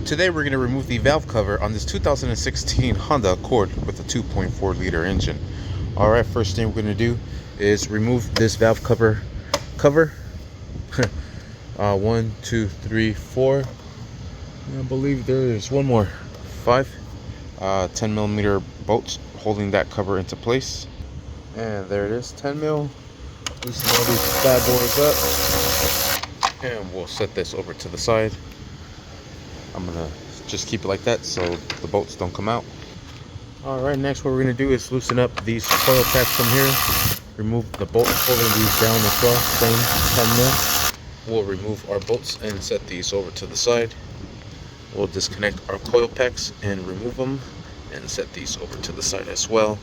Today we're going to remove the valve cover on this 2016 Honda Accord with a 2.4 liter engine. Alright, first thing we're going to do is remove this valve cover. 1, 2, 3, 4. I believe there is one more. 5 10 millimeter bolts holding that cover into place. And there it is, 10 mil. Loosen all these bad boys up. And we'll set this over to the side. I'm gonna just keep it like that so the bolts don't come out. Alright, next what we're gonna do is loosen up these coil packs from here. Remove the bolts holding these down as well, same 10 mil. We'll remove our bolts and set these over to the side. We'll disconnect our coil packs and remove them and set these over to the side as well.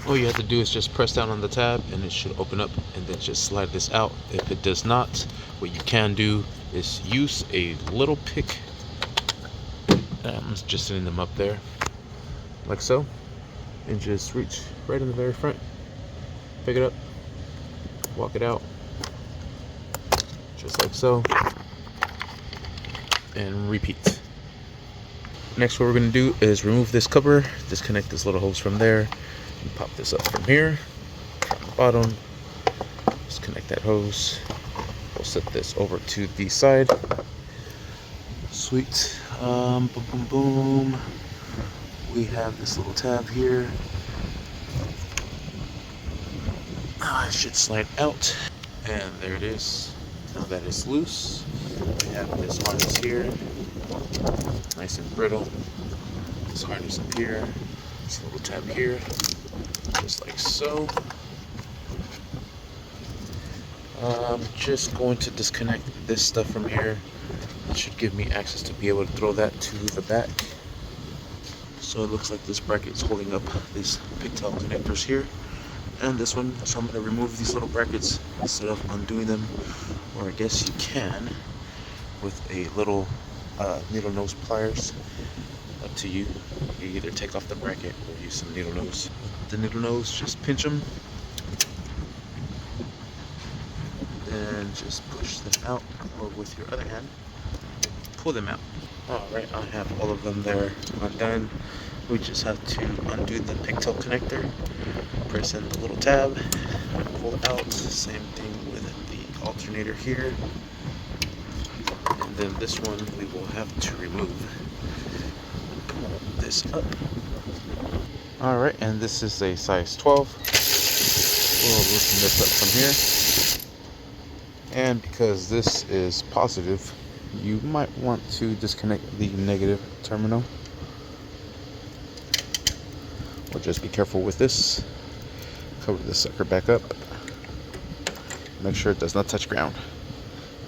All you have to do is just press down on the tab and it should open up, and then just slide this out. If it does not, what you can do is use a little pick. I'm just setting them up there like so, and just reach right in the very front, pick it up, walk it out just like so, and repeat. Next what we're going to do is remove this cover, disconnect this little hose from there, and pop this up from here from the bottom. Disconnect that hose. We'll set this over to the side. Sweet. Boom, boom, boom. We have this little tab here. It should slide out, and there it is. Now that it's loose, we have this harness here, nice and brittle. This harness up here, this little tab here, just like so. I'm just going to disconnect this stuff from here. It should give me access to be able to throw that to the back. So it looks like this bracket is holding up these pigtail connectors here, and this one. So I'm going to remove these little brackets instead of undoing them, or I guess you can with a little needle nose pliers. Up to you. You either take off the bracket or use some needle nose. The needle nose, just pinch them and just push them out, or with your other hand pull them out. Alright, I have all of them there undone. We just have to undo the pigtail connector, press in the little tab, pull it out. Same thing with the alternator here, and then this one we will have to remove. Pull this up. Alright, and this is a size 12. We'll loosen this up from here, and because this is positive, you might want to disconnect the negative terminal. Or just be careful with this. Cover this sucker back up. Make sure it does not touch ground.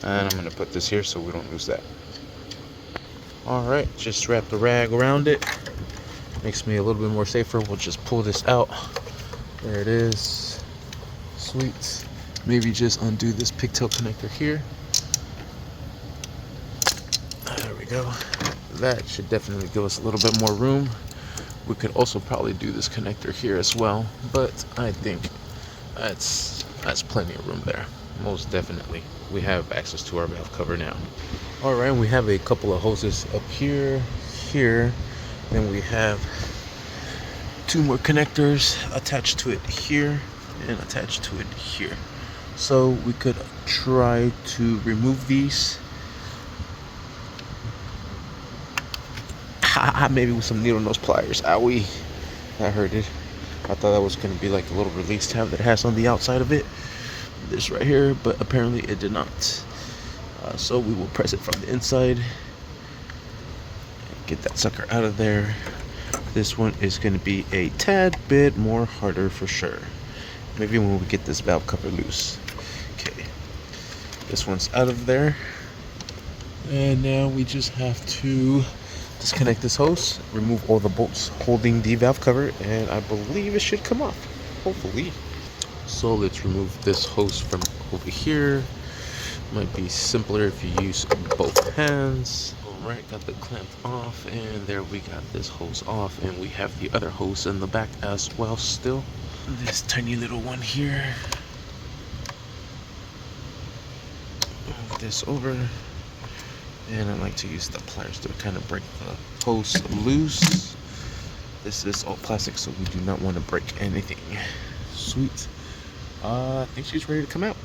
And I'm going to put this here so we don't lose that. Alright, just wrap the rag around it. Makes me a little bit more safer. We'll just pull this out. There it is. Sweet. Maybe just undo this pigtail connector here. There we go. That should definitely give us a little bit more room. We could also probably do this connector here as well, but I think that's plenty of room there. Most definitely. We have access to our valve cover now. Alright, we have a couple of hoses up here, then we have 2 more connectors attached to it here and attached to it here. So we could try to remove these. Maybe with some needle nose pliers. Owie, that hurted. I thought that was going to be like a little release tab that it has on the outside of it, this right here, but apparently it did not. So we will press it from the inside, get that sucker out of there. This one is going to be a tad bit more harder for sure. Maybe when we get this valve cover loose. Okay, this one's out of there, and now we just have to disconnect this hose, remove all the bolts holding the valve cover, and I believe it should come off, hopefully. So let's remove this hose from over here. Might be simpler if you use both hands. Alright, got the clamp off, and there we got this hose off, and we have the other hose in the back as well still. This tiny little one here. Move this over, And I like to use the pliers to kind of break the hose loose. This is all plastic, so we do not want to break anything. Sweet. I think she's ready to come out.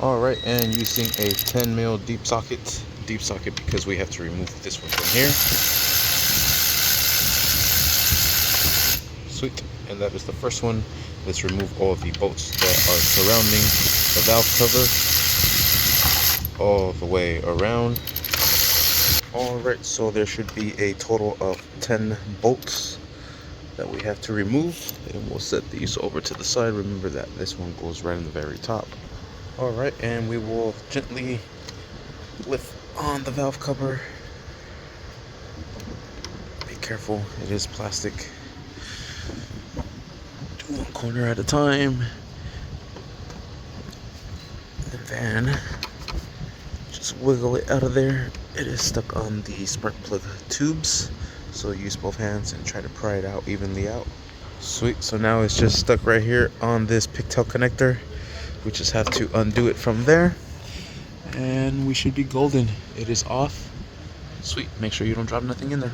Alright, and using a 10 mil deep socket because we have to remove this one from here. Sweet. And that is the first one. Let's remove all of the bolts that are surrounding the valve cover all the way around. Alright, so there should be a total of 10 bolts that we have to remove, and we'll set these over to the side. Remember that this one goes right in the very top. Alright, and we will gently lift on the valve cover. Be careful, it is plastic. Do one corner at a time, and then just wiggle it out of there. It is stuck on the spark plug tubes, so use both hands and try to pry it out evenly out. Sweet, so now it's just stuck right here on this pigtail connector. We just have to undo it from there, and we should be golden. It is off. Sweet, make sure you don't drop nothing in there.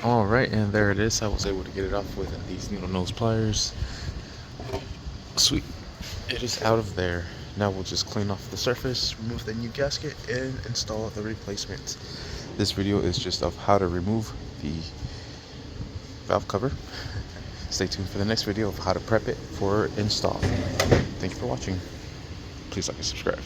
Alright, and there it is. I was able to get it off with these needle nose pliers. Sweet, it is out of there. Now we'll just clean off the surface, remove the new gasket, and install the replacement. This video is just of how to remove the valve cover. Stay tuned for the next video of how to prep it for install. Thank you for watching. Please like and subscribe.